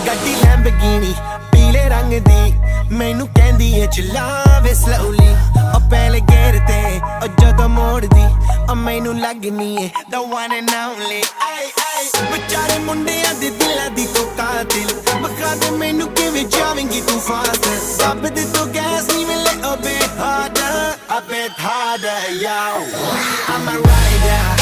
ਗੱਡੀ ਲੈਂਬਰਗਿਨੀ ਪੀਲੇ ਰੰਗ ਦੀ ਮੈਨੂੰ ਕਹਿੰਦੀ ਏ ਚਲਾਵੇ ਸਲੋਲੀ ਉਹ ਪਹਿਲੇ ਗੇਅਰ ਤੇ ਉਹ ਜਦੋਂ ਮੋੜਦੀ ਉਹ ਮੈਨੂੰ ਲੱਗਨੀ ਏ the one and only ਵਿਚਾਰੇ ਮੁੰਡਿਆਂ ਦੇ ਦਿਲਾਂ ਦੀ ਤੂੰ ਕਾਤਿਲ ਬਖਾ ਦੇ ਮੈਨੂੰ ਕਿਵੇਂ ਜਾਵੇਂਗੀ ਤੂੰ ਫਾਸਟ ਰੱਬ ਦੇ ਤੋਂ ਗੈਸ ਨਹੀਂ ਮਿਲੇ a bit harder yo I'm a rider